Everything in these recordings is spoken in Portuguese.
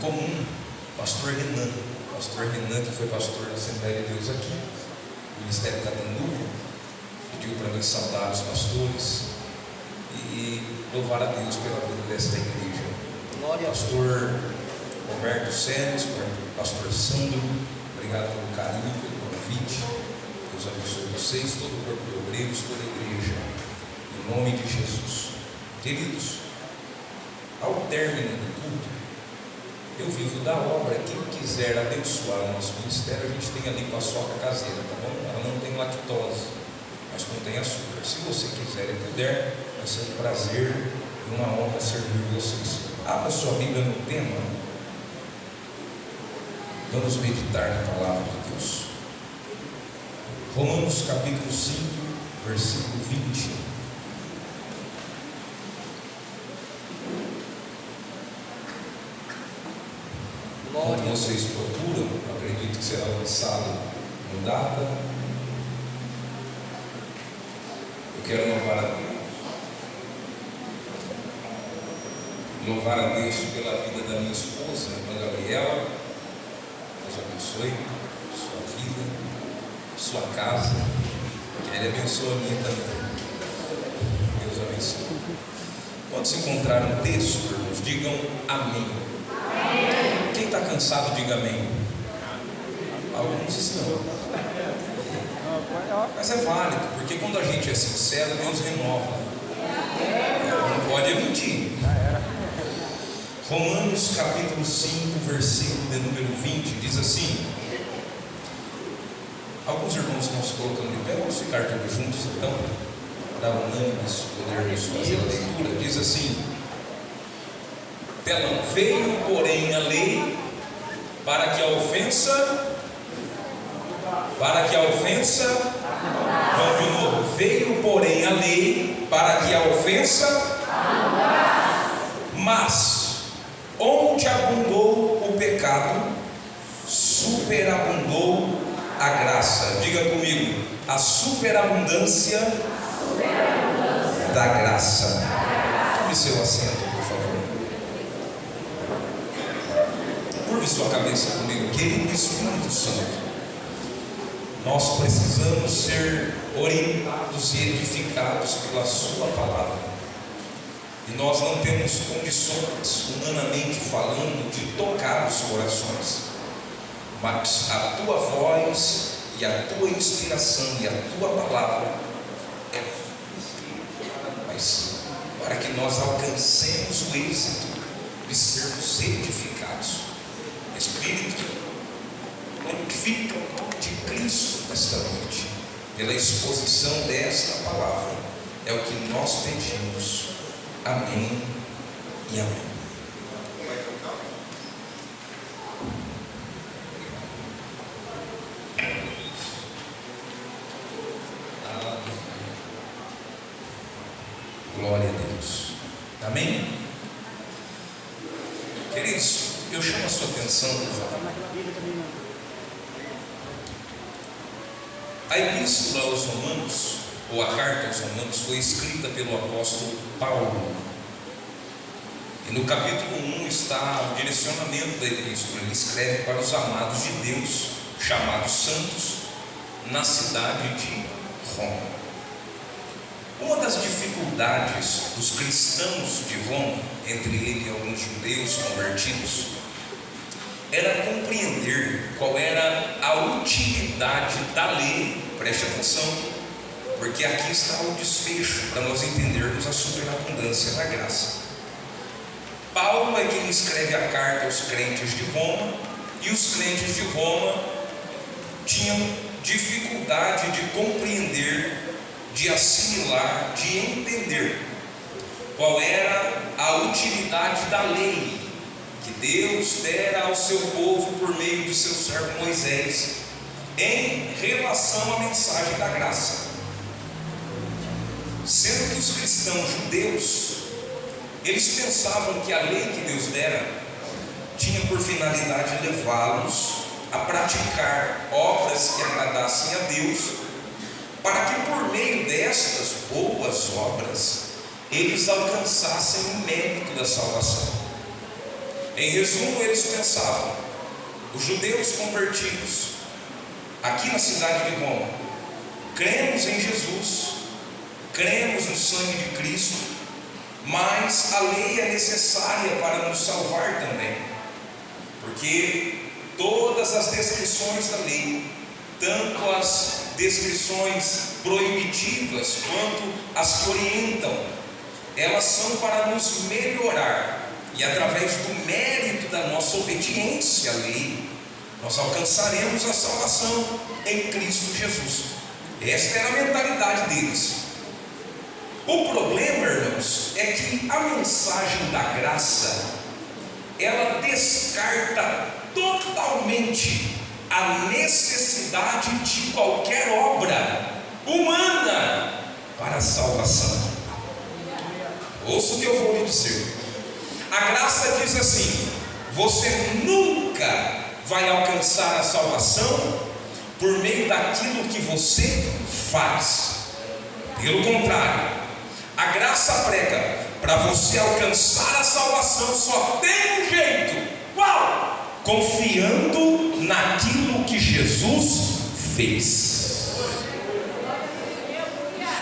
comum, pastor Renan, que foi pastor da Assembleia de Deus aqui, Ministério Catanduva, pediu para mim saudar os pastores e louvar a Deus pela vida desta igreja. Pastor Roberto Seles, pastor Sandro, obrigado pelo carinho, pelo convite. Deus abençoe vocês, todo o corpo de obreiros, toda a igreja, em nome de Jesus. Queridos, ao término do culto, eu vivo da obra. Quem quiser abençoar o nosso ministério, a gente tem ali paçoca caseira, tá bom? Ela não tem lactose, mas contém açúcar. Se você quiser e puder, vai ser um prazer e uma honra servir vocês. Abra sua Bíblia no tema. Vamos meditar na palavra de Deus. Romanos capítulo 5, versículo 20. Quando vocês procuram, acredito que será lançado em data. Eu quero louvar a Deus pela vida da minha esposa, a irmã Gabriela. Deus abençoe sua vida, sua casa, que Ele abençoe a minha também. Deus abençoe. Quando se encontrar um texto, irmãos, digam amém. Quem está cansado, diga amém. Alguns estão. Mas é válido, porque quando a gente é sincero, Deus renova. Não pode mentir. Romanos capítulo 5, versículo de número 20, diz assim. Alguns irmãos estão se colocando de pé, vamos ficar todos juntos então, para unânimes podermos fazer a leitura. Diz assim: Telão, veio porém a lei para que a ofensa, vamos de novo, veio porém a lei para que a ofensa, mas onde abundou o pecado, superabundou a graça. Diga comigo, a superabundância da graça. Tome seu assento, por favor. Curve sua cabeça comigo. Querido Espírito Santo, nós precisamos ser orientados e edificados pela sua palavra. E nós não temos condições, humanamente falando, de tocar os corações. Mas a tua voz e a tua inspiração e a tua palavra é mas para que nós alcancemos o êxito de sermos edificados. Espírito, glorifica o nome de Cristo nesta noite, pela exposição desta palavra. É o que nós pedimos. Amém e amém. Glória a Deus. Amém? Queridos, eu chamo a sua atenção, por favor. A epístola aos Romanos, ou a carta aos Romanos, foi escrita pelo apóstolo Paulo. E no capítulo 1 está o direcionamento da epístola. Ele escreve para os amados de Deus, chamados santos, na cidade de Roma. Uma das dificuldades dos cristãos de Roma, entre ele e alguns judeus convertidos, era compreender qual era a utilidade da lei. Preste atenção, porque aqui está o desfecho para nós entendermos a superabundância da graça. Paulo é quem escreve a carta aos crentes de Roma, e os crentes de Roma tinham dificuldade de compreender, de assimilar, de entender qual era a utilidade da lei que Deus dera ao seu povo por meio de seu servo Moisés em relação à mensagem da graça. Sendo que os cristãos judeus, eles pensavam que a lei que Deus dera tinha por finalidade levá-los a praticar obras que agradassem a Deus, para que por meio destas boas obras eles alcançassem o mérito da salvação. Em resumo, eles pensavam, os judeus convertidos aqui na cidade de Roma, cremos em Jesus, cremos no sangue de Cristo, mas a lei é necessária para nos salvar também, porque todas as descrições da lei, tanto as descrições proibitivas quanto as que orientam, elas são para nos melhorar, e através do mérito da nossa obediência à lei, nós alcançaremos a salvação em Cristo Jesus. Esta era a mentalidade deles. O problema, irmãos, é que a mensagem da graça, ela descarta totalmente a necessidade de qualquer obra humana para a salvação. Ouça o que eu vou lhe dizer. A graça diz assim: você nunca vai alcançar a salvação por meio daquilo que você faz. Pelo contrário, a graça prega: para você alcançar a salvação só tem um jeito. Qual? Confiando naquilo que Jesus fez.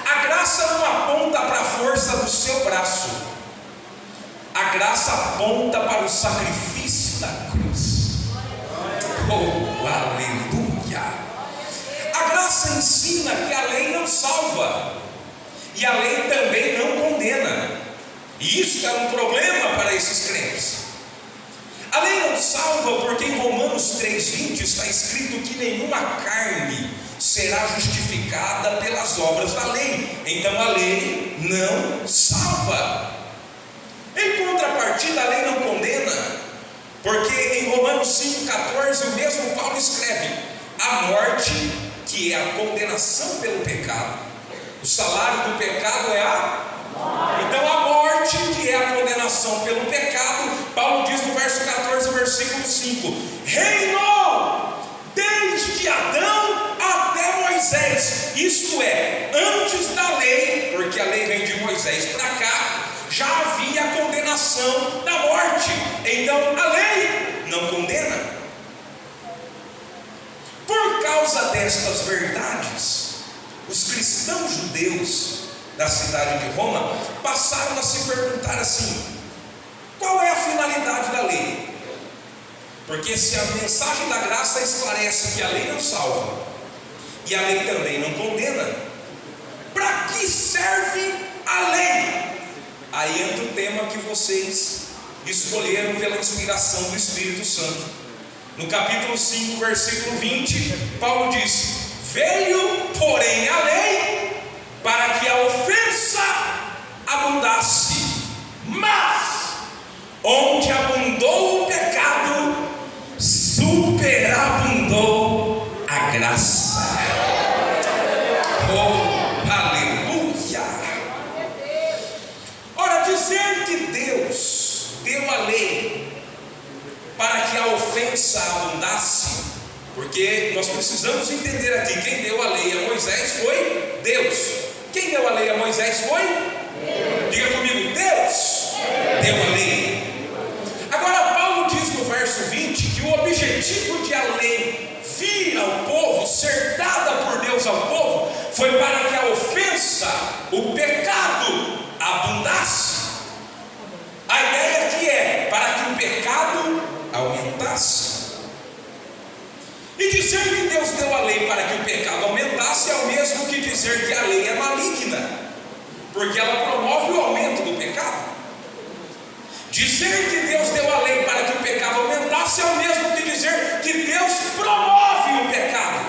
A graça não aponta para a força do seu braço. A graça aponta para o sacrifício da cruz. Oh, aleluia! A graça ensina que a lei não salva, e a lei também não condena. E isso era um problema para esses crentes. A lei não salva porque em Romanos 3,20 está escrito que nenhuma carne será justificada pelas obras da lei. Então a lei não salva. Em contrapartida, a lei não condena, porque em Romanos 5,14 o mesmo Paulo escreve: a morte, que é a condenação pelo pecado, o salário do pecado é a morte. Então a morte, que é a condenação pelo pecado, Paulo diz no verso 14, versículo 5: reinou desde Adão até Moisés, isto é, antes da lei, porque a lei vem de Moisés para cá, já havia a condenação da morte. Então a lei não condena. Por causa destas verdades, os cristãos judeus da cidade de Roma passaram a se perguntar assim: qual é a finalidade da lei? Porque se a mensagem da graça esclarece que a lei não salva e a lei também não condena, para que serve a lei? Aí entra o tema que vocês escolheram pela inspiração do Espírito Santo. No capítulo 5, versículo 20, Paulo diz: veio, porém, a lei para que a ofensa abundasse, mas onde abundou o pecado, superabundou a graça. Oh, aleluia! Ora, dizer que Deus deu a lei para que a ofensa abundasse, porque nós precisamos entender aqui: quem deu a lei a Moisés foi Deus. Quem deu a lei a Moisés foi Deus. Diga comigo: Deus deu a lei. Agora Paulo diz no verso 20 que o objetivo de a lei vir ao povo, ser dada por Deus ao povo, foi para que a ofensa, o pecado, abundasse. A ideia aqui é para que o pecado aumentasse. E dizer que Deus deu a lei para que o pecado aumentasse é o mesmo que dizer que a lei é maligna, porque ela promove o aumento do pecado. Dizer que Deus deu a lei para que o pecado aumentasse é o mesmo que dizer que Deus promove o pecado.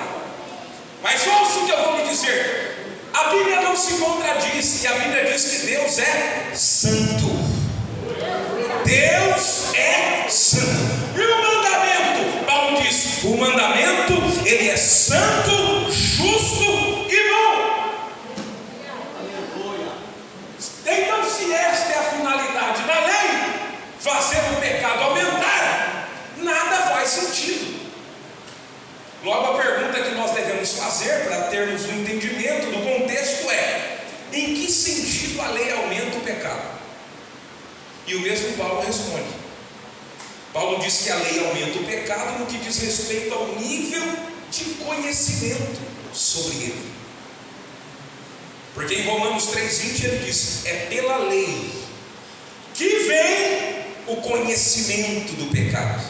Mas ouça o que eu vou lhe dizer: a Bíblia não se contradiz, e a Bíblia diz que Deus é santo. Deus é santo. E o mandamento? Paulo diz: o mandamento, ele é santo, justo e bom. Então, se esta é a finalidade da lei, fazer o pecado aumentar, nada faz sentido. Logo, a pergunta que nós devemos fazer para termos um entendimento do contexto é: em que sentido a lei aumenta o pecado? E o mesmo Paulo responde: Paulo diz que a lei aumenta o pecado no que diz respeito ao nível de conhecimento sobre ele. Porque em Romanos 3,20 ele diz: é pela lei que vem o conhecimento do pecado.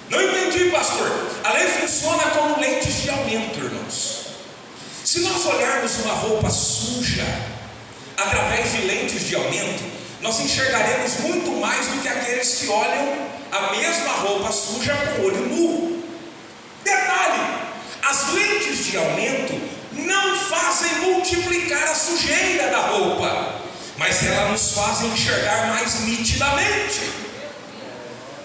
Não entendi, pastor. A lei funciona como lentes de aumento, irmãos. Se nós olharmos uma roupa suja através de lentes de aumento, nós enxergaremos muito mais do que aqueles que olham a mesma roupa suja com o olho nu. Detalhe: as lentes de aumento não fazem multiplicar a sujeira da roupa, mas elas nos fazem enxergar mais nitidamente.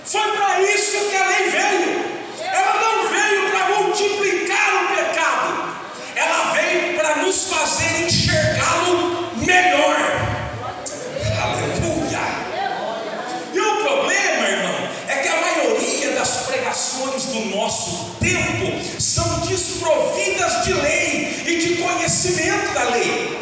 Foi para isso que a lei veio. Ela não veio para multiplicar o pecado, ela veio para nos fazer enxergá-lo melhor. Aleluia! E o problema, irmão, é que a maioria das pregações do nosso tempo são desprovidas de lei e de conhecimento da lei.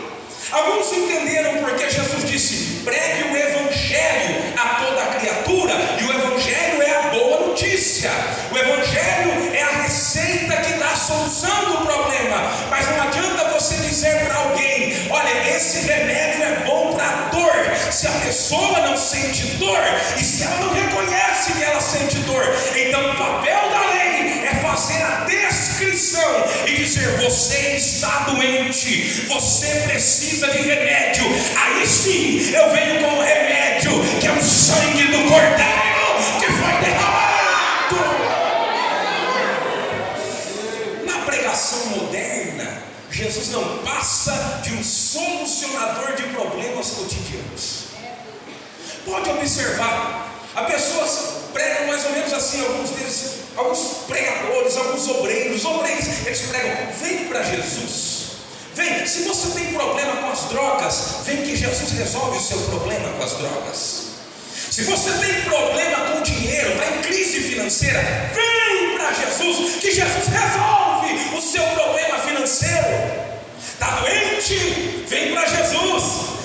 Alguns entenderam porque Jesus disse: pregue o evangelho a toda a criatura, e o evangelho é a boa notícia. O evangelho é a receita que dá a solução do problema. Mas não adianta você dizer para alguém: olha, esse remédio é bom para a dor, se a pessoa não sente dor e se ela não reconhece que ela sente dor. Então o papel da lei é fazer a descrição e dizer: você está doente, você precisa de remédio. Aí sim eu venho com o remédio, que é o sangue do Cordeiro que foi derramado. Na pregação moderna, Jesus não passa de um solucionador de problemas cotidianos. Pode observar, as pessoas pregam mais ou menos assim. Alguns deles, alguns pregadores, alguns obreiros, eles pregam: vem para Jesus. Vem, se você tem problema com as drogas, vem que Jesus resolve o seu problema com as drogas. Se você tem problema com o dinheiro, está em crise financeira, vem para Jesus, que Jesus resolve o seu problema financeiro. Está doente? Vem para Jesus.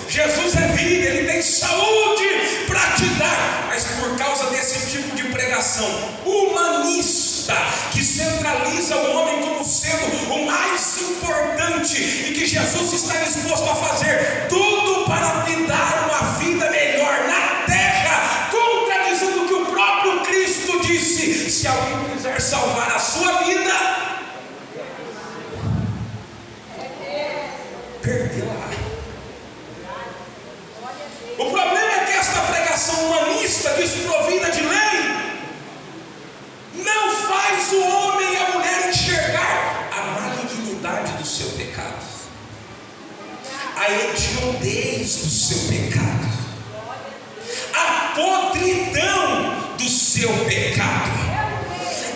Jesus é vida, Ele tem saúde para te dar. Mas por causa desse tipo de pregação humanista, que centraliza o homem como sendo o mais importante, e que Jesus está disposto a fazer tudo para lhe dar uma vida melhor na terra, contradizendo o que o próprio Cristo disse: se alguém quiser salvar a sua vida, perdê-la. O problema é que esta pregação humanista, desprovida de lei, não faz o homem e a mulher enxergar a malignidade do seu pecado, a hediondez do seu pecado, a podridão do seu pecado,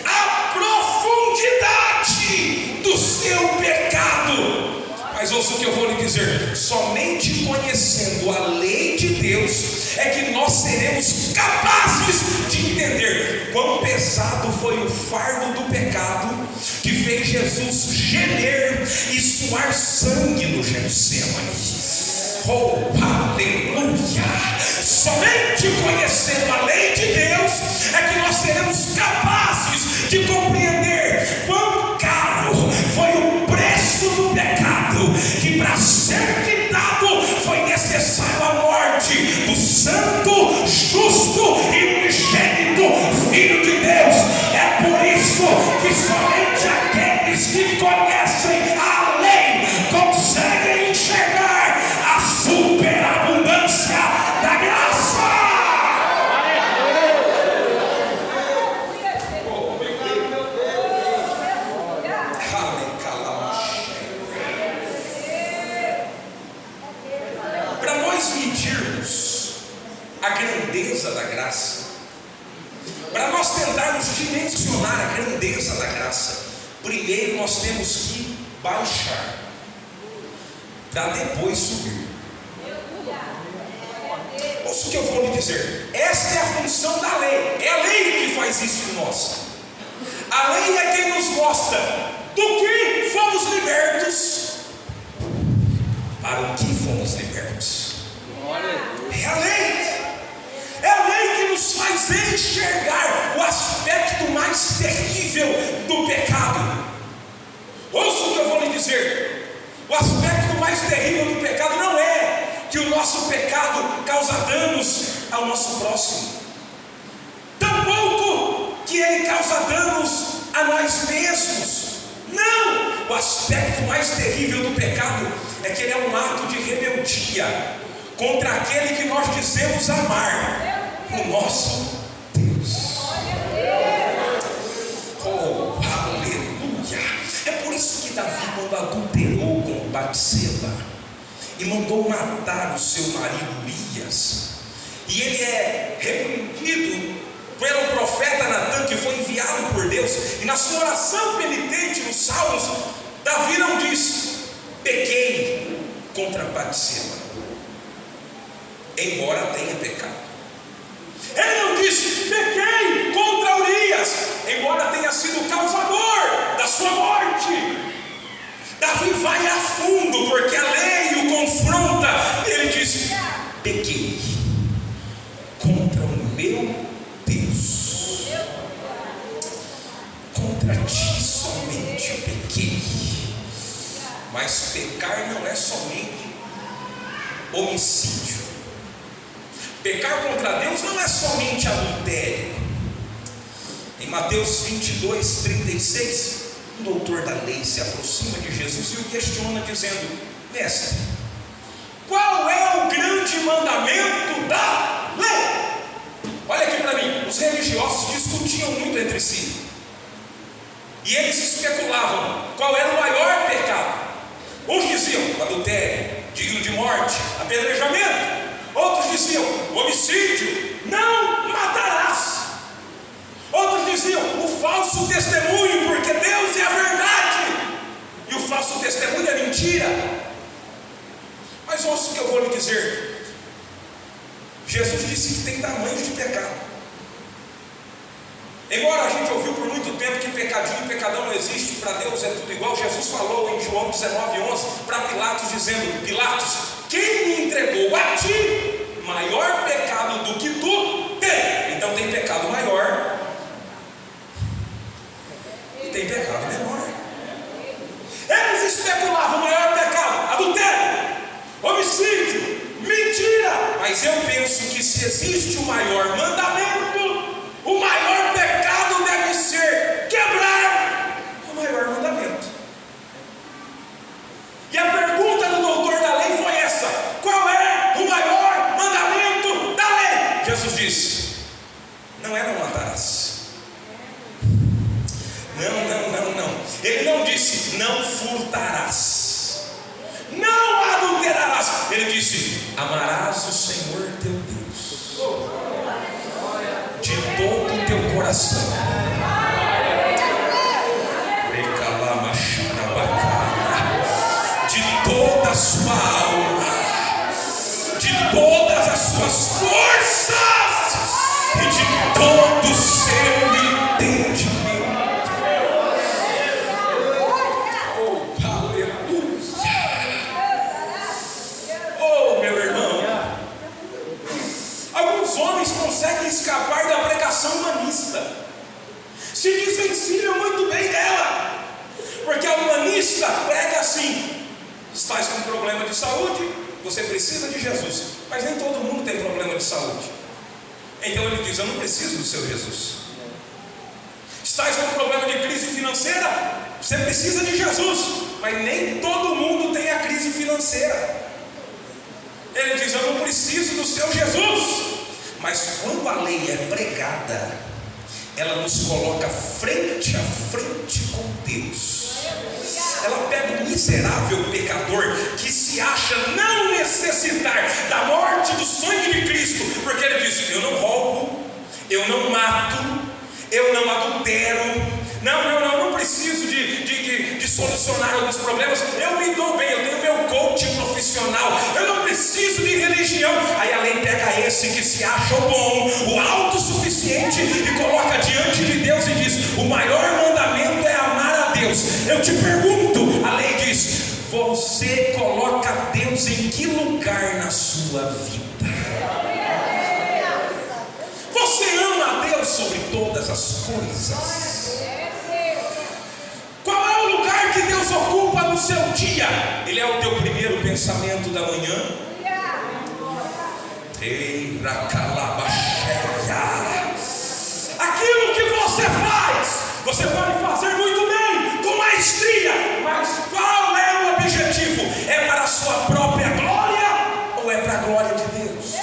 a profundidade do seu pecado. Mas ouça o que eu vou lhe dizer: somente conhecendo a lei de Deus é que nós seremos capazes de entender quão pesado foi o fardo do pecado que fez Jesus gemer e suar sangue no Getsemane. Oh, aleluia! Somente conhecendo a lei de Deus é que nós seremos capazes de compreender quão caro foi o preço do pecado, que para ser quitado foi necessário a morte do santo, justo e unigênito Filho de Deus. É por isso que somente aqueles que conhecem a lei conseguem enxergar a superabundância da graça. Para nós medirmos a grandeza da graça, para nós tentarmos dimensionar a grandeza da graça, primeiro nós temos que baixar, para depois subir. Ouça o que eu vou lhe dizer: esta é a função da lei, é a lei que faz isso em nós. A lei é quem nos mostra do que fomos libertos, para o que fomos libertos. É a lei que nos faz enxergar o aspecto mais terrível do pecado. Ouça o que eu vou lhe dizer: o aspecto mais terrível do pecado não é que o nosso pecado causa danos ao nosso próximo, tampouco que ele causa danos a nós mesmos. Não! O aspecto mais terrível do pecado é que ele é um ato de rebeldia contra aquele que nós dizemos amar, o nosso Deus. Oh, aleluia! É por isso que Davi, quando adulterou com Batseba e mandou matar o seu marido Urias, e ele é repreendido pelo profeta Natan, que foi enviado por Deus, e na sua oração penitente nos Salmos, Davi não diz: pequei contra Batseba, embora tenha pecado. Ele não diz: pequei contra Urias, embora tenha sido o causador da sua morte. Davi vai a fundo, porque a lei o confronta. Ele diz: pequei contra o meu Deus, contra ti somente pequei. Mas pecar não é somente homicídio. Pecar contra Deus não é somente adultério. Em Mateus 22:36, um doutor da lei se aproxima de Jesus e o questiona dizendo: mestre, qual é o grande mandamento da lei? Olha aqui para mim. Os religiosos discutiam muito entre si, e eles especulavam qual era o maior pecado. Uns diziam adultério, digno de morte, apedrejamento. Outros diziam homicídio, não matarás. Outros diziam o falso testemunho, porque Deus é a verdade e o falso testemunho é mentira. Mas ouça o que eu vou lhe dizer. Jesus disse que tem tamanhos de pecado. Embora a gente ouviu por muito tempo que pecadinho e pecadão não existe, para Deus é tudo igual, Jesus falou em João 19:11 para Pilatos, dizendo: Pilatos, quem me entregou a ti maior pecado do que tu tem? Então tem pecado maior e tem pecado menor. Eles especulavam: maior pecado, adultério, homicídio, mentira. Mas eu penso que se existe o maior mandamento, o maior pecado deve ser quebrar o maior mandamento. E a pergunta do doutor da lei foi essa: qual é o maior mandamento da lei? Jesus disse: não é não matarás. Não. Ele não disse não furtarás, não adulterarás. Ele disse: amarás o Senhor teu Deus de todo o teu coração, de toda a sua alma, de todas as suas forças e de todo o seu entendimento. Oh, aleluia! Oh, meu irmão, alguns homens conseguem escapar da pregação humanista, se desvencilham muito bem dela, porque a humanista prega assim: estás com problema de saúde, você precisa de Jesus. Mas nem todo mundo tem problema de saúde. Então ele diz: eu não preciso do seu Jesus. Estás com problema de crise financeira, você precisa de Jesus. Mas nem todo mundo tem a crise financeira. Ele diz: eu não preciso do seu Jesus. Mas quando a lei é pregada, ela nos coloca frente a frente com Deus. Ela pega o miserável pecador que se acha não necessitar da morte do sangue de Cristo, porque ele diz: eu não roubo, eu não mato, eu não adultero, não preciso de solucionar alguns problemas, eu me dou bem, eu tenho meu coach profissional, eu não preciso de religião. Aí a lei pega esse que se acha o bom, o autossuficiente, e coloca diante de Deus e diz: o maior mandamento é amar a Deus. Eu te pergunto, a lei diz: você coloca Deus em que lugar na sua vida? Você ama a Deus todas as coisas. Qual é o lugar que Deus ocupa no seu dia? Ele é o teu primeiro pensamento da manhã. Ei, aquilo que você faz, você pode fazer muito bem, com maestria, mas qual é o objetivo? É para a sua própria glória ou é para a glória de Deus?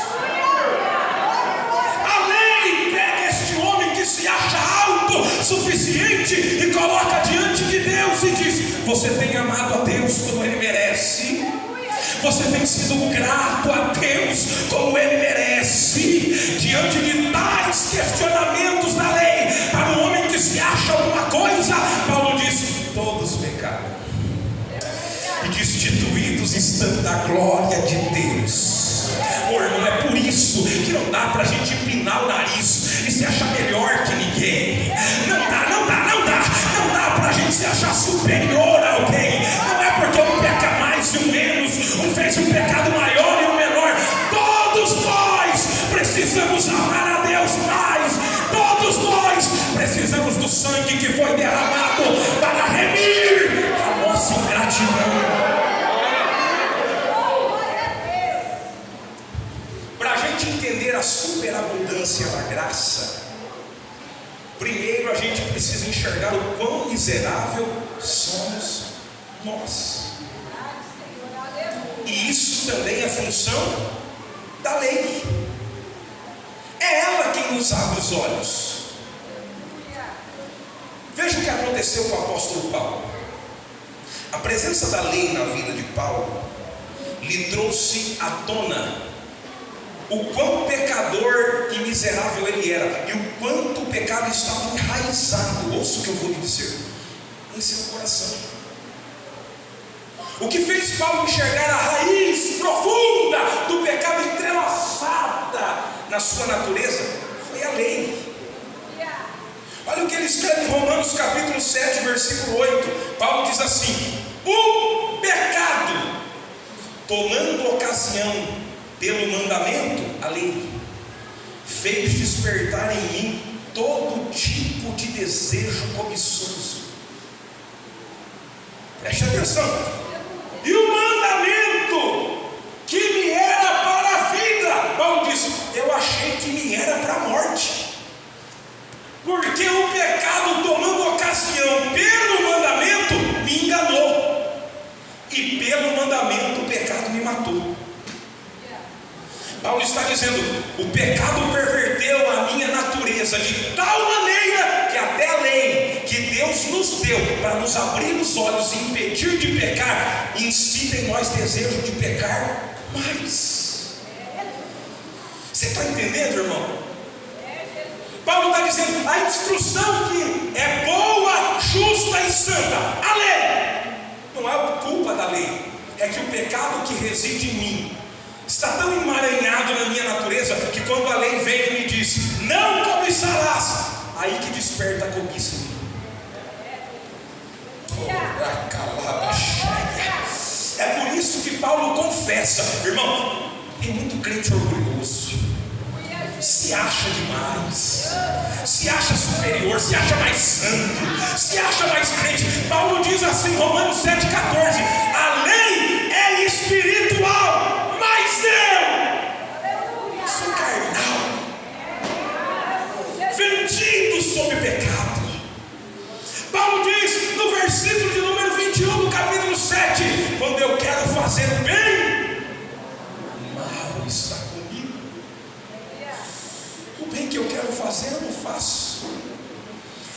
A lei pega este homem que se acha autossuficiente e coloca diante de Deus e diz: você tem amado a Deus como Ele merece? Você tem sido grato a Deus como Ele merece? Diante de tais questionamentos da lei, para um homem que se acha alguma coisa, Paulo diz: todos pecaram e destituídos estão da glória de Deus. Oh, irmão, é por isso que não dá para a gente empinar o nariz e se achar melhor que ninguém. Não dá para a gente se achar superior a alguém. Não é porque um peca mais e um menos, um fez um pecado maior e um menor. Todos nós precisamos amar a Deus mais. Todos nós precisamos do sangue que foi derramado para remir a nossa ingratidão. Para a gente entender a superabundância da graça, primeiro a gente precisa enxergar o quão miserável somos nós. E isso também é função da lei. É ela quem nos abre os olhos. Veja o que aconteceu com o apóstolo Paulo. A presença da lei na vida de Paulo lhe trouxe à tona o quão pecador e miserável ele era, e o quanto o pecado estava enraizado. Ouça o que eu vou lhe dizer, em seu coração. O que fez Paulo enxergar a raiz profunda do pecado entrelaçada na sua natureza foi a lei. Olha o que ele escreve em Romanos capítulo 7, versículo 8. Paulo diz assim: o pecado, tomando ocasião pelo mandamento, a lei, fez despertar em mim todo tipo de desejo cobiçoso. Preste atenção. E o mandamento que me era para a vida, Paulo diz, eu achei que me era para a morte. Porque o pecado, tomando ocasião pelo mandamento, me enganou. E pelo mandamento o pecado me matou. Paulo está dizendo: o pecado perverteu a minha natureza de tal maneira que até a lei que Deus nos deu para nos abrir os olhos e impedir de pecar, incita em nós desejo de pecar mais. Você está entendendo, irmão? Paulo está dizendo: a instrução que é boa, justa e santa, a lei, não é culpa da lei, é que o pecado que reside em mim está tão emaranhado na minha natureza que quando a lei vem e me diz: não cobiçarás, aí que desperta a cobiça em mim. É por isso que Paulo confessa, irmão, tem muito crente orgulhoso, se acha demais, se acha superior, se acha mais santo, se acha mais crente. Paulo diz assim, Romanos 7,14: a lei é espiritual, mas eu sou carnal, vendido sob pecado. Paulo diz no versículo de número 21 do capítulo 7: quando eu quero fazer o bem, o mal está comigo. O bem que eu quero fazer eu não faço,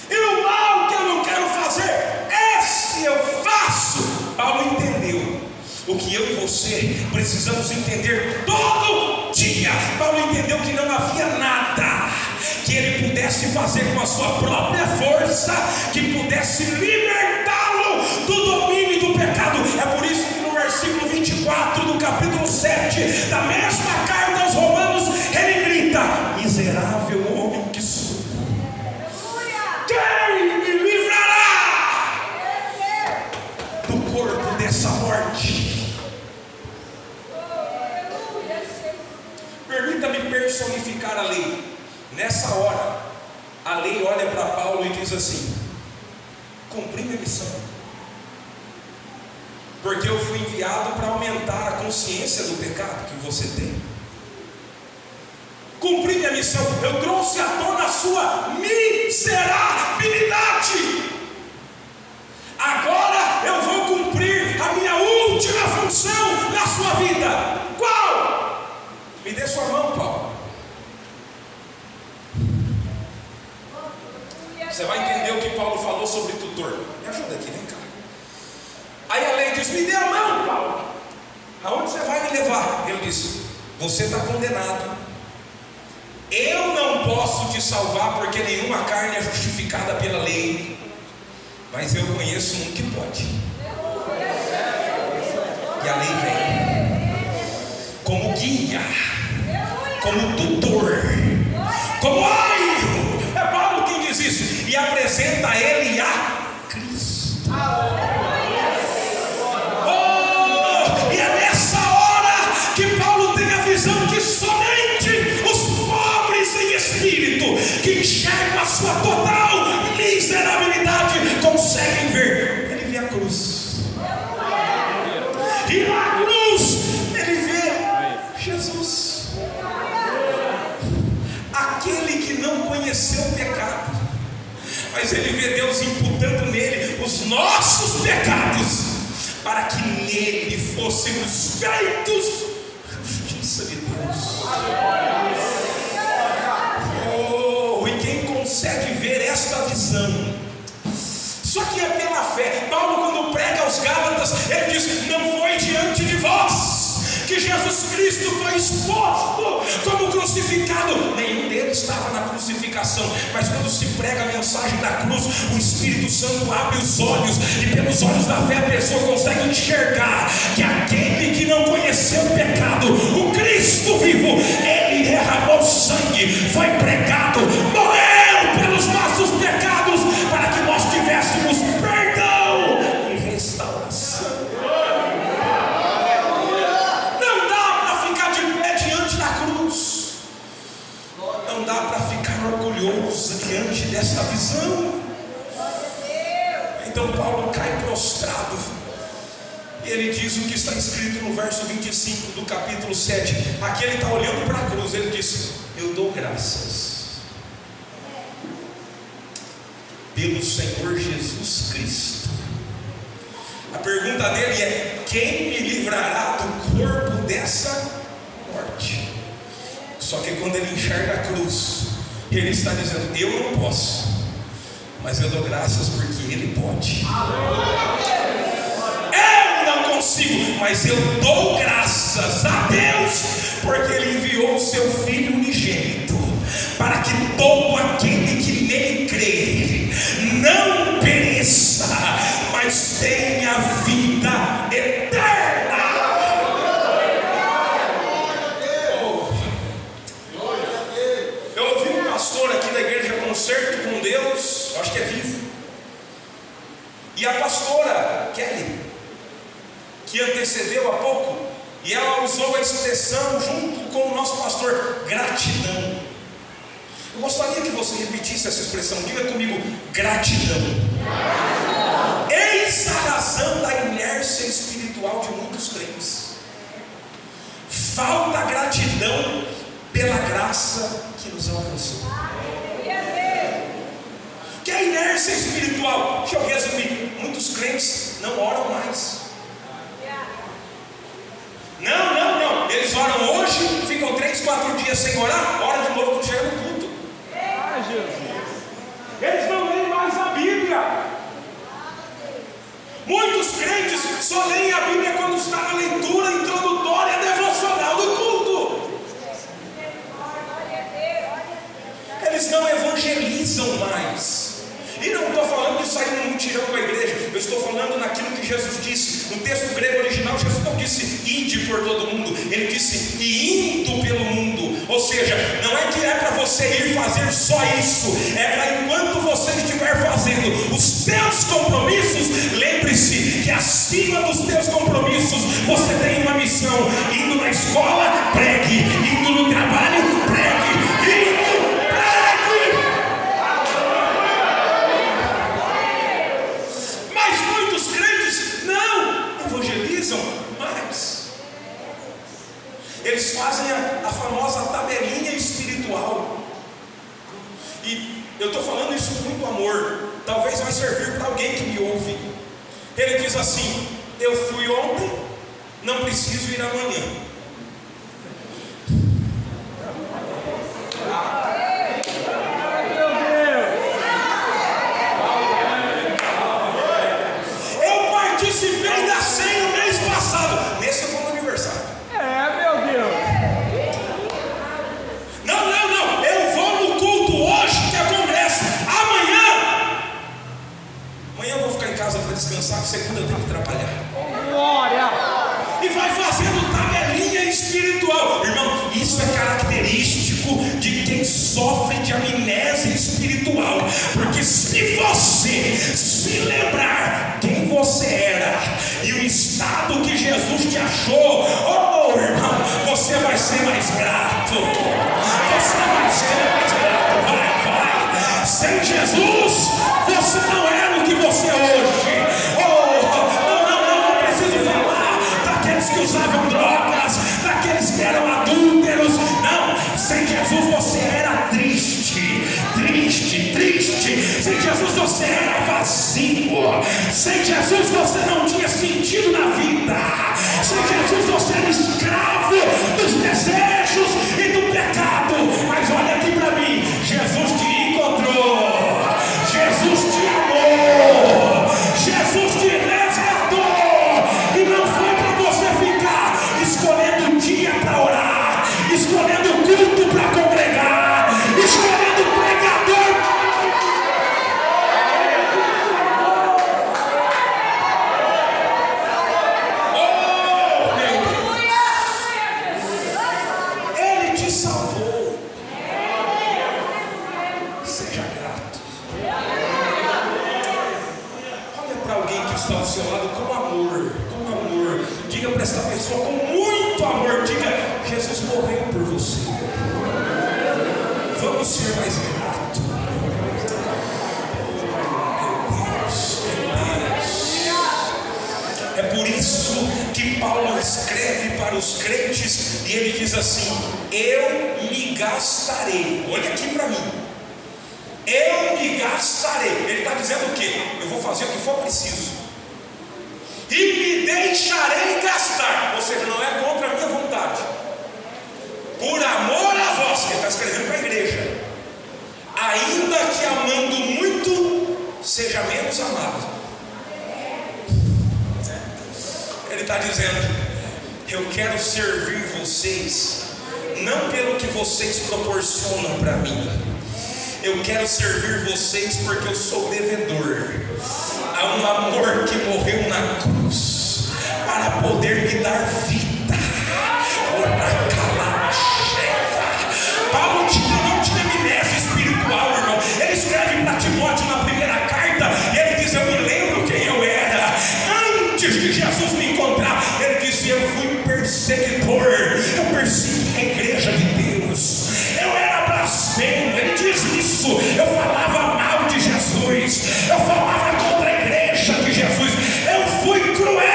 e o mal que eu não quero fazer, esse eu faço. Paulo entendeu o que eu e você precisamos entender todo dia. Paulo entendeu que não havia nada que ele pudesse fazer com a sua própria força que pudesse libertá-lo do domínio do pecado. É por isso que no versículo 24 do capítulo 7 da mesma carta aos Romanos, ele grita: miserável homem que sou, quem me livrará do corpo dessa morte? Permita-me personificar a lei. Nessa hora, a lei olha para Paulo e diz assim: cumpri minha missão, porque eu fui enviado para aumentar a consciência do pecado que você tem. Cumpri minha missão, eu trouxe à tona a sua miserabilidade. Agora eu vou cumprir a minha última função na sua vida. Qual? Me dê sua mão, Paulo. Você vai entender o que Paulo falou sobre tutor. Me ajuda aqui, vem cá. Aí a lei diz: me dê a mão, Paulo. Aonde você vai me levar? Ele disse: você está condenado. Eu não posso te salvar, porque nenhuma carne é justificada pela lei, mas eu conheço um que pode. E a lei vem como guia, como tutor, como aio. É Paulo quem diz isso. E apresenta a ele a Cristo. Oh, e é nessa hora que Paulo tem a visão que somente os pobres em espírito, que enxergam a sua total miserabilidade, conseguem ver. Ele vê a cruz, e na cruz ele vê Jesus, aquele que não conheceu o pecado, mas ele vê Deus imputando nele os nossos pecados, para que nele fôssemos feitos justiça de Deus. Oh, e quem consegue ver esta visão? Só que é pela fé. Paulo, quando prega aos Gálatas, ele diz: não foi diante de vós que Jesus Cristo foi exposto como crucificado. Nenhum deles estava na crucificação, mas quando se prega a mensagem da cruz, o Espírito Santo abre os olhos, e pelos olhos da fé a pessoa consegue enxergar que aquele que não conheceu o pecado, o Cristo vivo, ele derramou sangue, foi pregado, morreu pelos nossos pecados, para que nós tivéssemos perdão e restauração. Não dá para ficar orgulhoso diante desta visão. Então Paulo cai prostrado, e ele diz o que está escrito no verso 25 do capítulo 7. Aqui ele está olhando para a cruz, ele diz: eu dou graças pelo Senhor Jesus Cristo. A pergunta dele é: quem me livrará do corpo dessa morte? Só que quando ele enxerga a cruz, ele está dizendo: eu não posso, mas eu dou graças porque ele pode. Eu não consigo, mas eu dou graças a Deus, porque ele enviou o seu Filho unigênito, para que todo aquele que nele crê não pereça, mas tenha vida eterna. Pastor aqui da igreja Concerto com Deus, acho que é Vivo, e a pastora Kelly, que antecedeu há pouco, e ela usou a expressão junto com o nosso pastor: gratidão. Eu gostaria que você repetisse essa expressão. Diga comigo: gratidão. Eis a razão da inércia espiritual de muitos crentes. Falta gratidão pela graça que nos alcançou. Que é a inércia espiritual? Deixa eu resumir: muitos crentes não oram mais. Não, eles oram hoje, ficam 3, 4 dias sem orar, ora de novo quando chega no culto. Eles não leem mais a Bíblia. Muitos crentes só leem a Bíblia quando está na leitura introdutória devocional do culto. Eles não evangelizam mais. E não estou falando de sair num mutirão com a igreja, eu estou falando naquilo que Jesus disse. No texto grego original, Jesus não disse ide por todo mundo, ele disse e indo pelo mundo. Ou seja, não é que é para você ir fazer só isso, é para enquanto você estiver fazendo os teus compromissos, lembre-se que acima dos teus compromissos você tem uma missão: indo na escola, pregue; indo no trabalho, pregue; indo, pregue. e eu estou falando isso com muito amor, talvez vai servir para alguém que me ouve. Ele diz assim: eu fui ontem, não preciso ir amanhã. Eu participei da ceia no mês passado, nesse eu vou no aniversário. Meu Deus. Não, eu vou no culto hoje, que é congresso. Amanhã eu vou ficar em casa para descansar, que segunda eu tenho que trabalhar. Glória. E vai fazendo tabelinha espiritual. Irmão, isso é característico de quem sofre de amnésia espiritual. Porque se você se lembrar quem você era e o estado que Jesus te achou, oh irmão, você vai ser mais grato. Você vai ser mais grato. Vai. Sem Jesus, você não era o que você é hoje. Não preciso falar daqueles que usavam drogas, daqueles que eram adúlteros. Não, sem Jesus você era triste. Sem Jesus você era vazio. Sem Jesus você não tinha sentido na vida. Sem Jesus você era escravo dos desejos e do pecado. Mas olha aqui para mim, Jesus te encontrou, Jesus te amou, Jesus te resgatou. E não foi para você ficar escolhendo o dia para orar, escolhendo o culto para congregar, escolhendo o pregador. Oh, meu Deus! Ele te salvou. Seja grato. Olha para alguém que está ao seu lado com amor. Diga para essa pessoa com muito amor. Diga: Jesus morreu por você. Vamos ser mais gratos. Meu Deus. É por isso que Paulo escreve para os crentes e ele diz assim: eu me gastarei. Olha aqui para mim. Eu me gastarei. Ele está dizendo o quê? Eu vou fazer o que for preciso. E me deixarei gastar. Ou seja, não é contra a minha vontade. Por amor a vós. Ele está escrevendo para a igreja. Ainda que amando muito, seja menos amado. Ele está dizendo: eu quero servir vocês, não pelo que vocês proporcionam para mim. Eu quero servir vocês porque eu sou devedor. Há um amor que morreu na cruz para poder me dar vida. Paulo não tinha amnésia espiritual, irmão. Ele escreve para Timóteo na primeira carta e ele diz: eu me lembro quem eu era antes de Jesus me encontrar. Ele disse: eu fui perseguidor, eu persegui a igreja de Deus, eu era blasfemo. Ele diz isso. Eu falava mal de Jesus, eu falava contra a igreja de Jesus, eu fui cruel.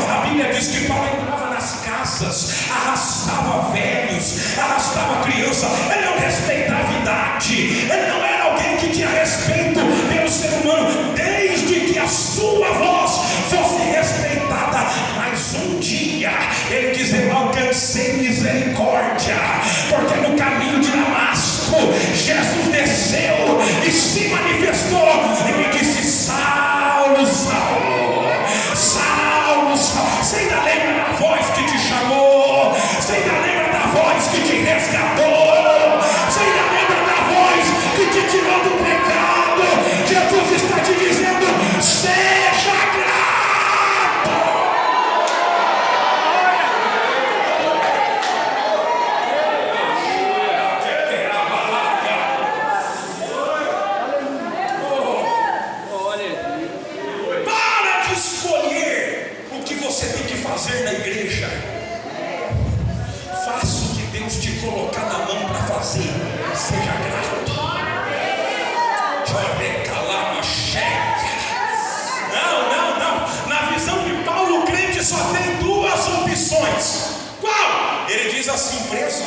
A Bíblia diz que Paulo entrava nas casas, arrastava velhos, arrastava criança. Ele não respeitava a idade, ele não era alguém que tinha respeito pelo ser humano, desde que a sua voz fosse respeitada. Mas um dia ele diz: eu alcancei misericórdia, porque no caminho de Damasco Jesus desceu e se manifestou e me disse: Saulo, Saulo, Saulo, Saulo. Você ainda lembra da voz que te chamou? Você ainda lembra da voz que te resgatou? Você ainda lembra da voz que te tirou do pecado? Jesus está te dizendo: seja grato. Fazer na igreja, faça o que Deus te colocar na mão para fazer. Seja grato. Não. Na visão de Paulo, o crente só tem duas opções. Qual? Ele diz assim: preso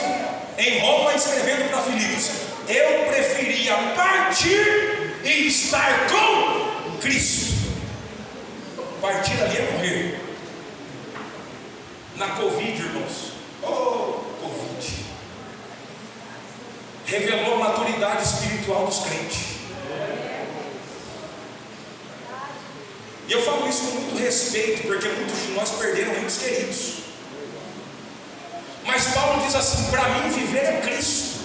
em Roma, escrevendo para Filipos: eu preferia partir e estar com Cristo. Partir ali é morrer. Na Covid, irmãos, Covid revelou a maturidade espiritual dos crentes. E eu falo isso com muito respeito, porque muitos de nós perderam entes queridos. Mas Paulo diz assim: para mim viver é Cristo,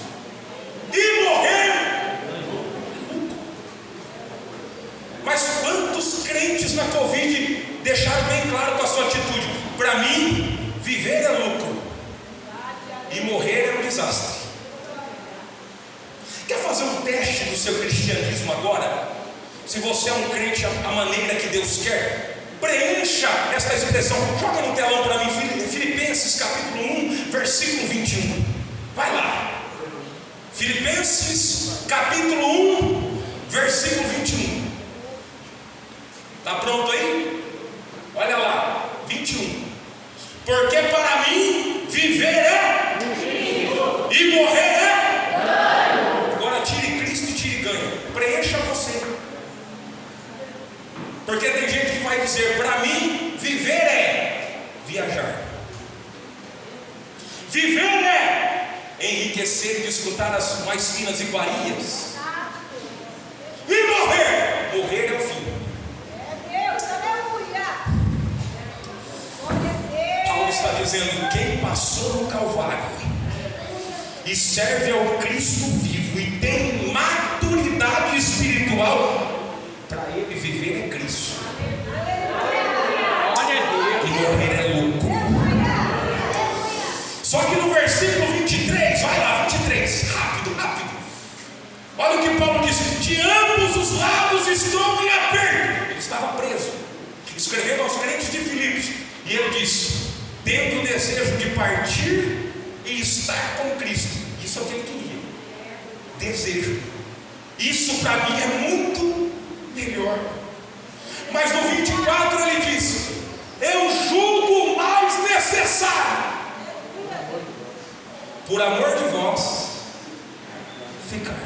e morrer é lucro. Mas quantos crentes na Covid deixaram bem claro com a sua atitude: para mim viver é lucro, e morrer é um desastre. Quer fazer um teste do seu cristianismo agora? Se você é um crente à maneira que Deus quer, preencha esta expressão. Joga no telão para mim, Filipenses capítulo 1, versículo 21. Vai lá. Filipenses capítulo 1, versículo 21. Está pronto aí? Olha lá, 21. Porque para mim viver é Cristo, e morrer é ganho. Agora tire Cristo e tire ganho. Preencha você. Porque tem gente que vai dizer: para mim viver é viajar, viver é enriquecer e desfrutar as mais finas iguarias, e morrer é o fim. Paulo está dizendo: quem passou no Calvário e serve ao Cristo vivo e tem maturidade espiritual, para ele viver é Cristo, e morrer é lucro. Só que no versículo 23, vai lá, 23, rápido. Olha o que Paulo diz: de ambos os lados estou em aperto. Ele estava preso, escrevendo aos crentes de Filipos, e ele diz: tendo o desejo de partir e estar com Cristo. Isso é o que ele queria, desejo. Isso para mim é muito melhor. Mas no 24 ele diz: eu julgo mais necessário, por amor de vós, ficar.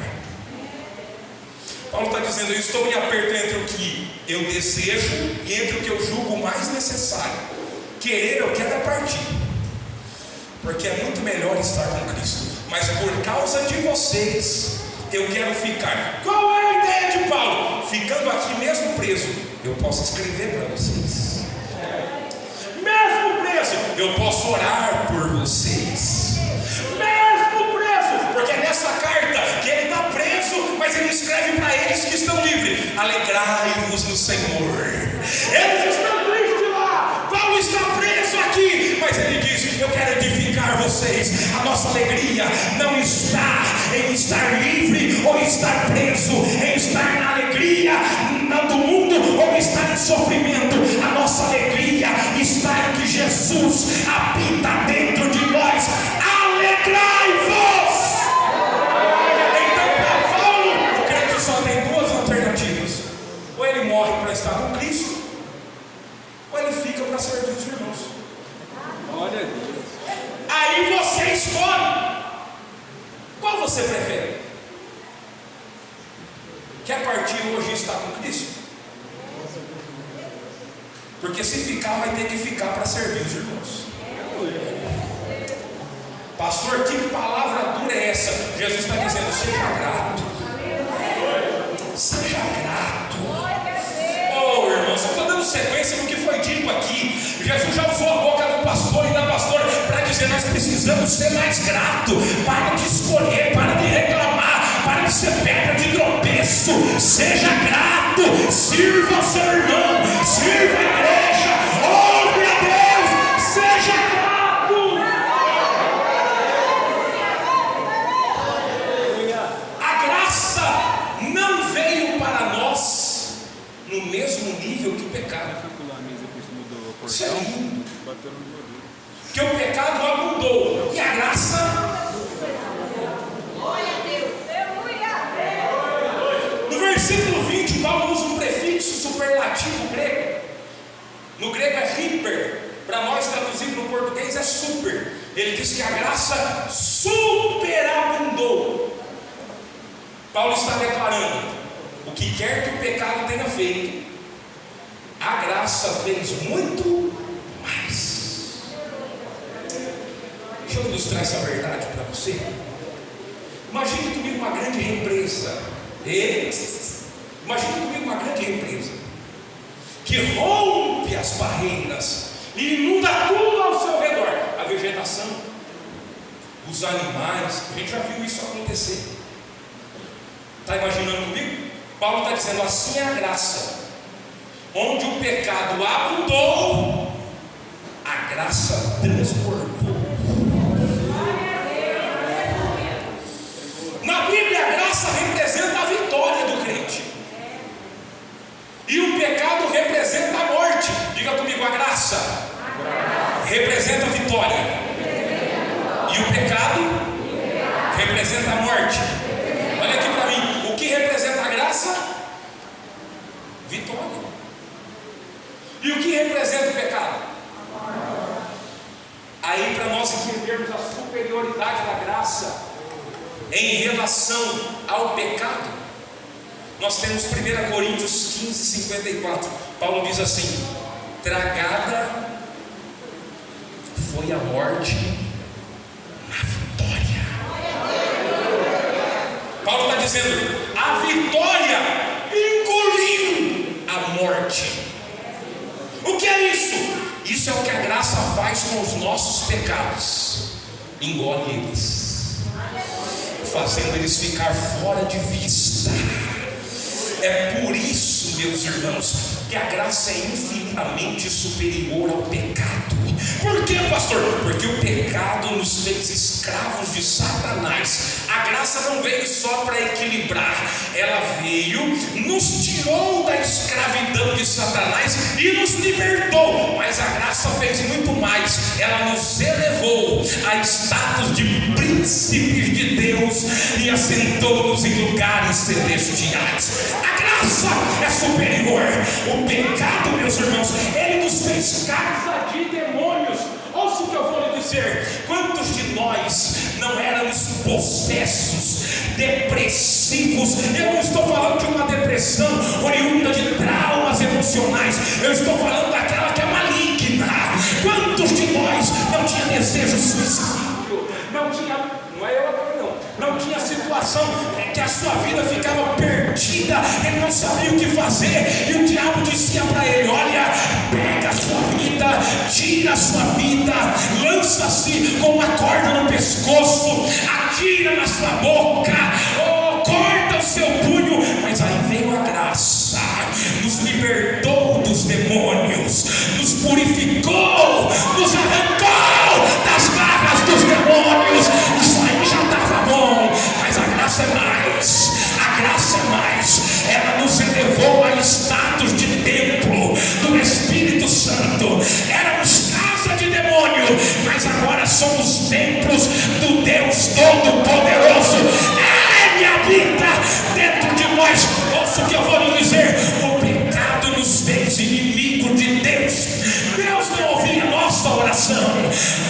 Paulo está dizendo: eu estou em aperto entre o que eu desejo e entre o que eu julgo mais necessário. Querer eu quero é partir, porque é muito melhor estar com Cristo. Mas por causa de vocês eu quero ficar. Qual é a ideia de Paulo? Ficando aqui mesmo preso, eu posso escrever para vocês. Mesmo preso, eu posso orar por vocês. Mesmo preso, porque é nessa carta que ele está preso, mas ele escreve para eles que estão livres: alegrai-vos no Senhor. Eles estão tristes lá, Paulo está preso aqui, mas ele diz: eu quero edificar vocês. A nossa alegria não está em estar livre ou estar preso, em estar na alegria do mundo ou estar em sofrimento. A nossa alegria está em que Jesus habita dentro de nós. Alegrai-vos! Então, para Paulo, o crente só tem duas alternativas: ou ele morre para estar com Cristo, ou ele fica para servir os irmãos. Glória a Deus. Aí você escolhe. Qual você prefere? Quer partir hoje e estar com Cristo? Porque se ficar, vai ter que ficar para servir os irmãos. Pastor, que palavra dura é essa? Jesus está dizendo: seja grato. Seja grato. Oh, irmãos, eu estou dando sequência no que foi dito aqui. Jesus já usou a boca do pastor e da pastora para dizer: nós precisamos ser mais grato. Para de escolher, para de reclamar, para de ser pedra de tropeço. Seja grato, sirva ao seu irmão, sirva a igreja, honre a Deus, seja grato. A graça não veio para nós no mesmo nível que o pecado. Isso é lindo. Que o pecado abundou e a graça. No versículo 20, Paulo usa um prefixo superlativo grego. No grego é hiper, para nós traduzido no português é super. Ele diz que a graça superabundou. Paulo está declarando: o que quer que o pecado tenha feito, a graça fez muito mais. Deixa eu ilustrar essa verdade para você. Imagine comigo uma grande empresa. Imagine comigo uma grande empresa que rompe as barreiras e inunda tudo ao seu redor. A vegetação, os animais. A gente já viu isso acontecer. Está imaginando comigo? Paulo está dizendo: assim é a graça. Onde o pecado abundou, a graça transbordou. Na Bíblia, a graça representa a vitória do crente, e o pecado representa a morte. Diga comigo: a graça representa a vitória, e o pecado representa a morte. Olha aqui para mim: o que representa a graça? Vitória. E o que representa o pecado? Aí, para nós entendermos a superioridade da graça em relação ao pecado, nós temos 1 Coríntios 15, 54. Paulo diz assim: tragada foi a morte na vitória. Paulo está dizendo: a vitória engoliu a morte. O que é isso? Isso é o que a graça faz com os nossos pecados: engole eles, fazendo eles ficar fora de vista. É por isso, meus irmãos, que a graça é infinitamente superior ao pecado. Por quê, pastor? Porque o pecado nos fez escravos de Satanás. A graça não veio só para equilibrar, ela veio, nos tirou da escravidão de Satanás e nos libertou. Mas a graça fez muito mais, ela nos elevou a status de príncipes de Deus e assentou-nos em lugares celestiais. A graça é superior. O pecado, meus irmãos, ele nos fez casa de demônios. Ouça o que eu vou lhe dizer: quantos de nós não éramos possessos, depressivos? Eu não estou falando de uma depressão oriunda de traumas emocionais, eu estou falando daquela que é maligna. Quantos de nós não tinha desejo suicídio, não tinha, não é eu agora não tinha situação que a sua vida ficava perdida, ele não sabia o que fazer, e o diabo dizia para ele: olha, pega a sua vida, tira a sua vida, lança-se com uma corda no pescoço, atira na sua boca, corta o seu punho. Mas aí veio a graça, nos libertou dos demônios, nos purificou, nos arrancou das garras dos demônios. Isso aí já estava bom, mas a graça é mais, a graça é mais. Ela nos elevou a status de templo do Espírito Santo. Éramos casa de demônio, mas agora somos templos do Deus Todo-Poderoso. Ele habita dentro de nós. Ouça o que eu vou lhe dizer: o pecado nos fez inimigos de Deus. Deus não ouvia a nossa oração,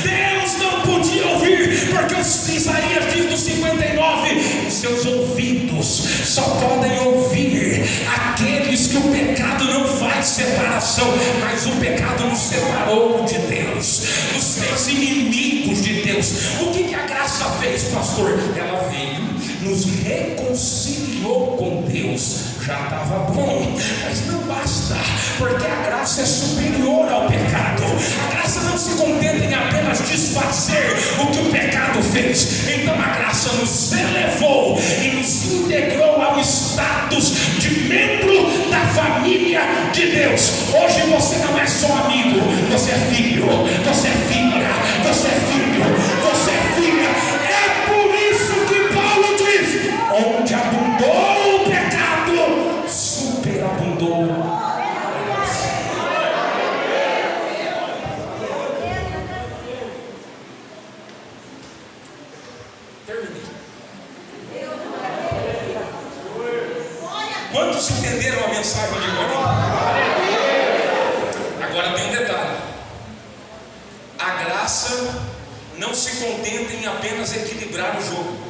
Deus não podia ouvir, porque Isaías diz no 59: seus ouvidos só podem ouvir aqueles que o pecado não faz separação, mas o pecado nos separou de Deus, nos fez inimigos de Deus. O que a graça fez, pastor? Ela veio, nos reconciliou com Deus. Já estava bom, mas não basta, porque a graça é superior ao pecado. A graça não se contenta em apenas desfazer o que o pecado fez. Então a graça nos elevou e nos integrou ao status de membro da família de Deus. Hoje você não é só amigo, você é filho, você é filha, você é filho, você é filha. É por isso que Paulo diz: onde abundou o pecado, superabundou a graça. Terminei. Quantos entenderam a mensagem de agora? Agora tem um detalhe: a graça não se contenta em apenas equilibrar o jogo.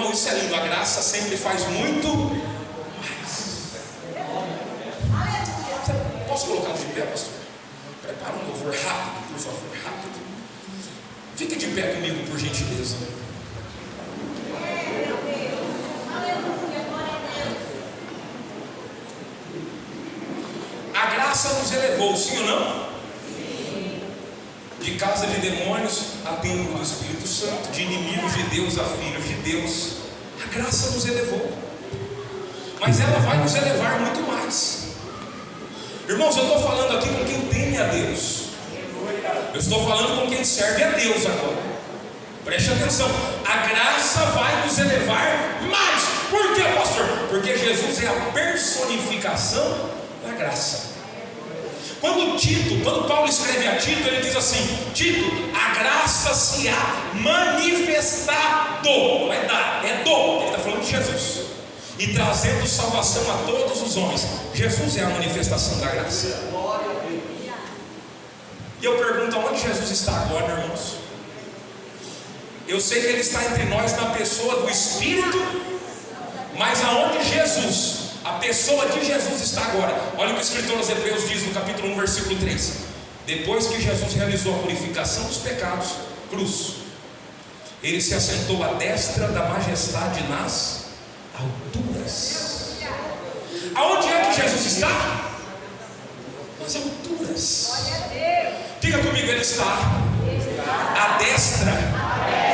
Irmão, isso é lindo. A graça sempre faz muito mais. Posso colocar de pé, pastor? Prepara um louvor rápido, por favor, rápido. Fique de pé comigo, por gentileza. A graça nos elevou, sim ou não? Sim. De casa de demônios a templo do Espírito Santo, de inimigos de Deus a filhos de Deus. A graça nos elevou, mas ela vai nos elevar muito mais. Irmãos, eu estou falando aqui com quem teme a Deus. Eu estou falando com quem serve a Deus agora. Preste atenção. A graça vai nos elevar mais. Por quê, pastor? Porque Jesus é a personificação da graça. Quando Paulo escreve a Tito, ele diz assim: Tito, a graça se há manifestado. Não é dar, é do. Ele está falando de Jesus. E trazendo salvação a todos os homens. Jesus é a manifestação da graça. E eu pergunto, aonde Jesus está agora, irmãos? Eu sei que Ele está entre nós na pessoa do Espírito, mas aonde Jesus, a pessoa de Jesus está agora? Olha o que o escritor aos Hebreus diz no capítulo 1, versículo 3. Depois que Jesus realizou a purificação dos pecados, cruz, Ele se assentou à destra da majestade nas alturas. Aonde é que Jesus está? Nas alturas. Diga comigo, Ele está à destra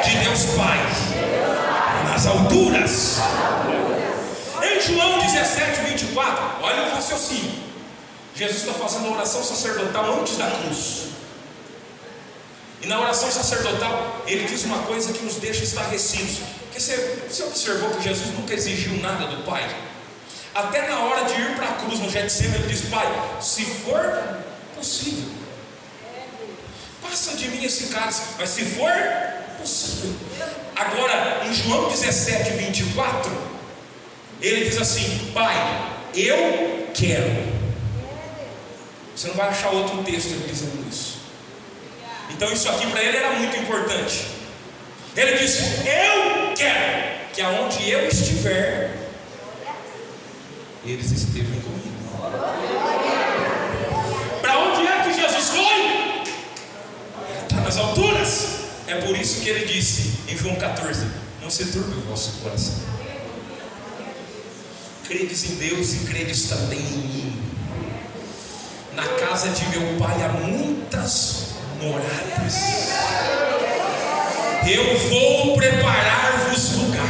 de Deus Pai, nas alturas. Em João 17, 24, olha o raciocínio. Jesus está fazendo a oração sacerdotal antes da cruz. E na oração sacerdotal, Ele diz uma coisa que nos deixa estarrecidos. Porque você observou que Jesus nunca exigiu nada do Pai? Até na hora de ir para a cruz no Getsemane, Ele diz: Pai, se for possível, passa de mim esse cálice, mas se for possível. Agora, em João 17, 24, Ele diz assim: Pai, eu quero. Você não vai achar outro texto Ele dizendo isso. Então isso aqui para Ele era muito importante. Ele disse: eu quero que aonde eu estiver, eles estejam comigo. Para onde é que Jesus foi? Está nas alturas. É por isso que Ele disse em João 14: não se turbe o vosso coração. Credes em Deus e credes também em mim. Na casa de meu Pai há muitas moradas. Eu vou preparar-vos lugar,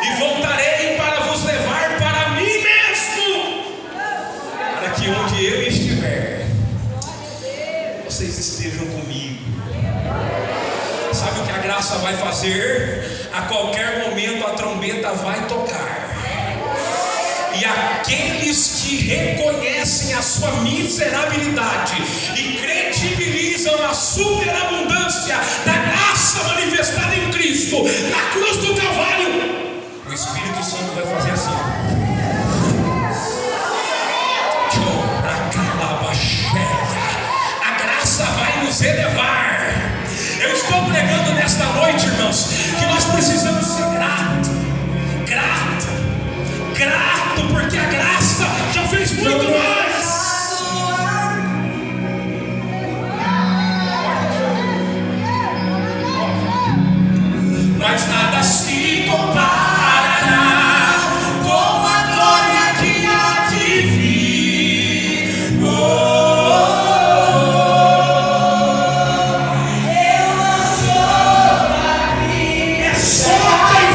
e voltarei para vos levar para mim mesmo, para que onde eu estiver, vocês estejam comigo. Sabe o que a graça vai fazer? A qualquer momento a trombeta vai tocar, e aqueles que reconhecem a sua miserabilidade e credibilizam a superabundância da graça manifestada em Cristo na cruz do Calvário, o Espírito Santo vai fazer assim: a graça vai nos elevar. Eu estou pregando nesta noite, irmãos, que nós precisamos ser grato, porque a graça já fez muito mais. Mas nada se comparará com a glória que há de vir. Eu não sou daqui. É só quem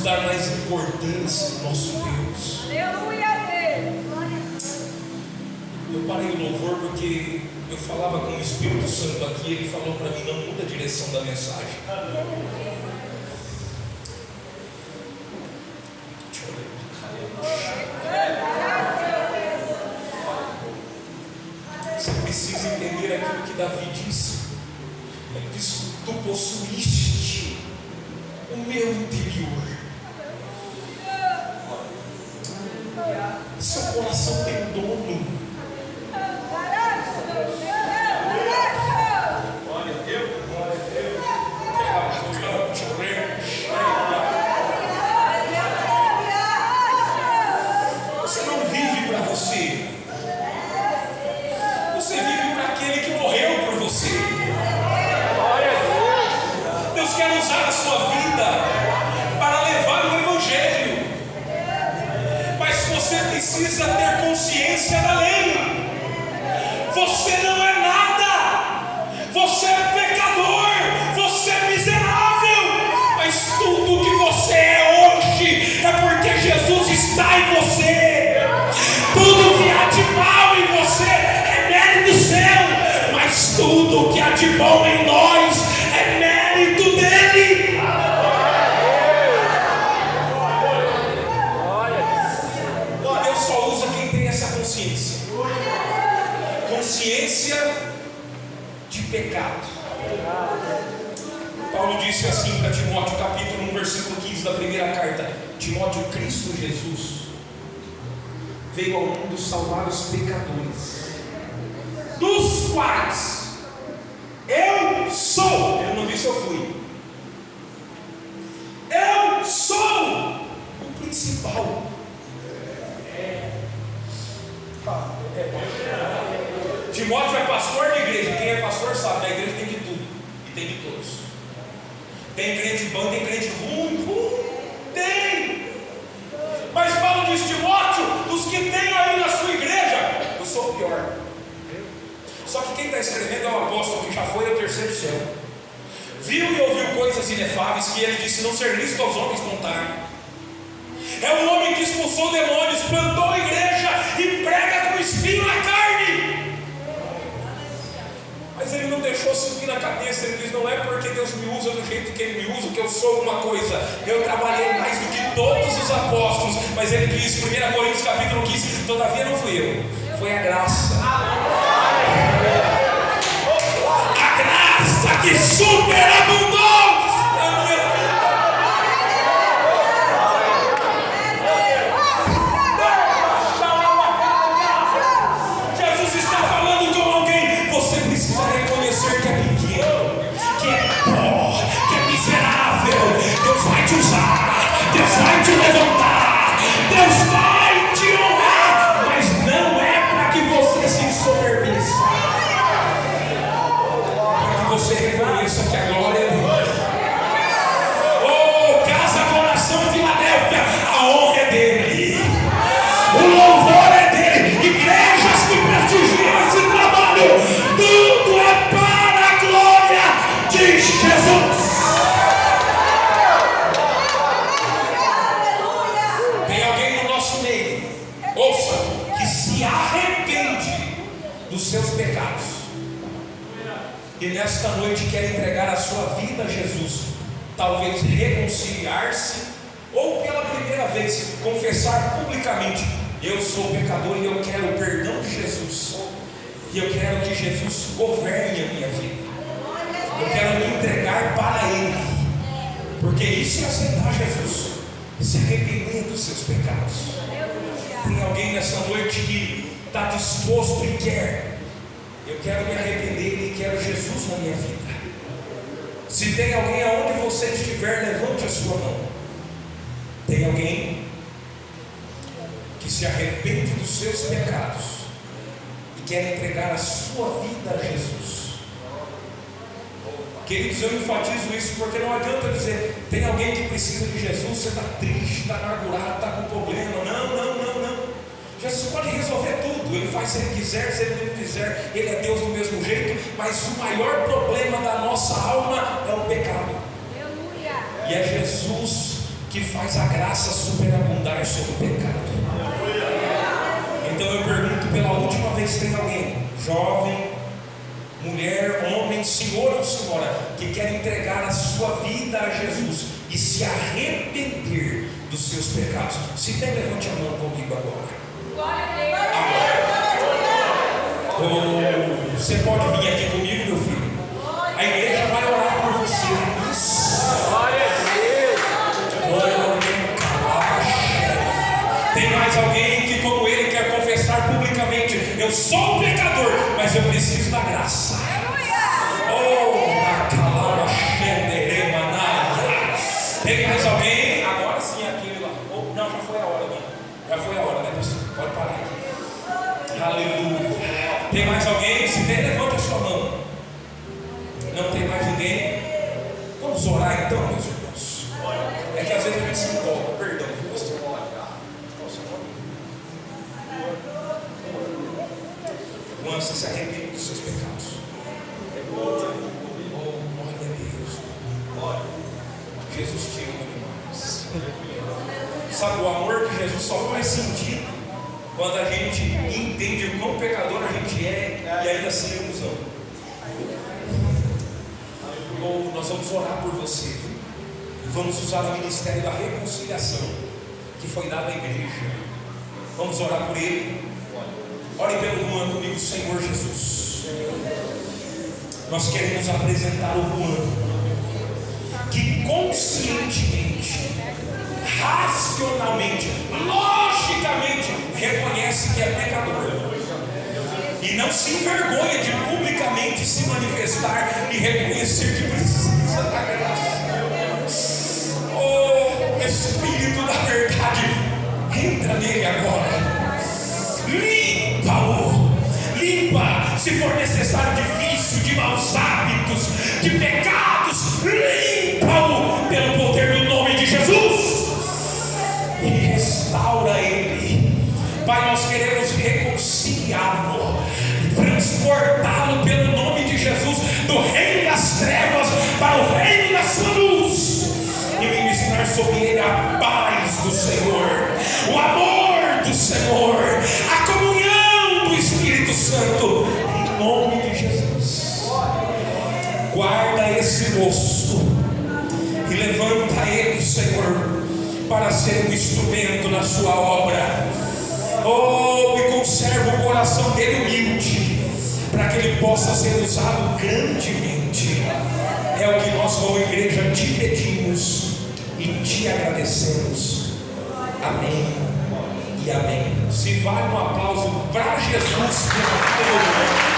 Vamos dar mais importância ao nosso Deus. Eu parei o louvor porque eu falava com o Espírito Santo aqui. Ele falou para mim: não muda a direção da mensagem. Você precisa entender aquilo que Davi disse. Ele disse: tu possuíste o meu interior. Seu coração tem dono. Você não vive para você. Você vive para aquele que morreu por você. Deus quer usar a sua vida para levar o Evangelho. Mas você precisa ter consciência da lei. Você não é nada. Você é pecador. Você é miserável. Mas tudo que você é hoje é porque Jesus está em você. Tudo que há de mal em você é mérito seu. Mas tudo que há de bom em nós é mérito dele. Deus só usa quem tem essa consciência. Consciência de pecado. Paulo disse assim para Timóteo, capítulo 1, versículo 15 da primeira carta: Timóteo, Cristo Jesus veio ao mundo salvar os pecadores, dos quais eu sou. Ele não disse eu fui. Eu sou o principal. Timóteo é pastor de igreja. Quem é pastor sabe, na igreja tem de tudo e tem de todos. Tem crente bom, tem crente ruim, tem. Mas Paulo diz: Timóteo, dos que tem aí na sua igreja, eu sou o pior. Só que quem está escrevendo é o apóstolo que já foi ao terceiro céu. Viu e ouviu coisas inefáveis que ele disse não ser lícito aos homens contar. É um homem que expulsou demônios, plantou a igreja e prega com espinho na carne. Mas ele não deixou subir na cabeça. Ele diz: não é porque Deus me usa do jeito que Ele me usa que eu sou uma coisa. Eu trabalhei mais do que todos os apóstolos. Mas ele diz, 1 Coríntios capítulo 15: todavia não fui eu, foi a graça. A graça que superabundou na minha vida. Jesus está falando com alguém. Você precisa reconhecer que é pequeno, que é pó, que é miserável. Deus vai te usar, Deus vai te levantar, Deus vai te honrar. Mas não é para que você se ensoberbeça, para que você reconheça que a glória é dele. Oh, casa, coração, Filadélfia, a honra é dele, o louvor é dele. Igrejas que prestigiam esse trabalho, tudo é para a glória de Jesus. Tem alguém no nosso meio, ouça, que se arrepende dos seus pecados e nesta noite quer entregar a sua vida a Jesus. Talvez reconciliar-se, ou pela primeira vez confessar publicamente: eu sou pecador e eu quero o perdão de Jesus, e eu quero que Jesus governe a minha vida. Eu quero me entregar para Ele, porque isso é aceitar Jesus, se arrepender dos seus pecados. Tem alguém nessa noite que está disposto e quer: eu quero me arrepender e quero Jesus na minha vida. Se tem alguém aonde você estiver, levante a sua mão. Tem alguém que se arrepende dos seus pecados e quer entregar a sua vida a Jesus? Queridos, eu enfatizo isso porque não adianta dizer: tem alguém que precisa de Jesus, você está triste, está amargurado, está com problema. Não. Jesus pode resolver tudo. Ele faz se Ele quiser, se Ele não quiser. Ele é Deus do mesmo jeito. Mas o maior problema da nossa alma é o pecado. E é Jesus que faz a graça superabundar sobre o pecado. Então eu pergunto pela última vez: tem alguém, jovem, mulher, homem, senhor ou senhora, que quer entregar a sua vida a Jesus e se arrepender dos seus pecados? Se tem, levante a mão comigo agora. Ou você pode vir aqui comigo, meu filho. A igreja vai orar por você. Glória a Deus. Tem mais alguém que, como ele, quer confessar publicamente: eu sou um pecador, mas eu preciso da graça. Tem mais alguém? Agora sim, aquele lá. Não, já foi a hora, né? Já foi a hora, né, pastor? Pode parar. Aleluia. Tem mais alguém? Se tem, levanta a sua mão. Não tem mais ninguém? Vamos orar então, meus irmãos. É que às vezes a gente se empolga. Perdão, pastor. Juan, você se arrepende dos seus pecados. Glória a Deus. Jesus te ama demais. Sabe, o amor de Jesus só faz sentido quando a gente entende o quão pecador a gente é e ainda assim Ele nos ama. Ou nós vamos orar por você e vamos usar o ministério da reconciliação que foi dado à igreja. Vamos orar por ele. Ore pelo Juan comigo. Senhor Jesus, nós queremos apresentar o Juan, que conscientemente, racionalmente, logicamente reconhece que é pecador e não se envergonha de publicamente se manifestar e reconhecer que precisa da graça. Oh, Espírito da verdade, entra nele agora, limpa-o, limpa, se for necessário, de vício, de maus hábitos, de pecados, limpa-o pelo poder do nome de Jesus e restaura ele. Pai, nós queremos reconciliá-lo, transportá-lo pelo nome de Jesus do reino das trevas para o reino da sua luz e ministrar sobre ele a paz do Senhor, o amor do Senhor, a comunhão do Espírito Santo, em nome de Jesus. Guarda esse moço e levanta ele, Senhor, para ser um instrumento na sua obra. Oh, e conserva o coração dele humilde, para que ele possa ser usado grandemente. É o que nós como igreja te pedimos e te agradecemos. Amém e amém. Se vale um aplauso para Jesus pelo nome.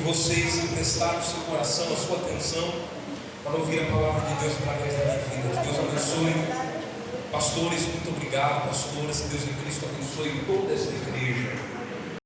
Vocês emprestaram o seu coração, a sua atenção para ouvir a palavra de Deus através da minha vida. Que Deus abençoe. Pastores, muito obrigado. Pastoras, que Deus em Cristo abençoe toda essa igreja.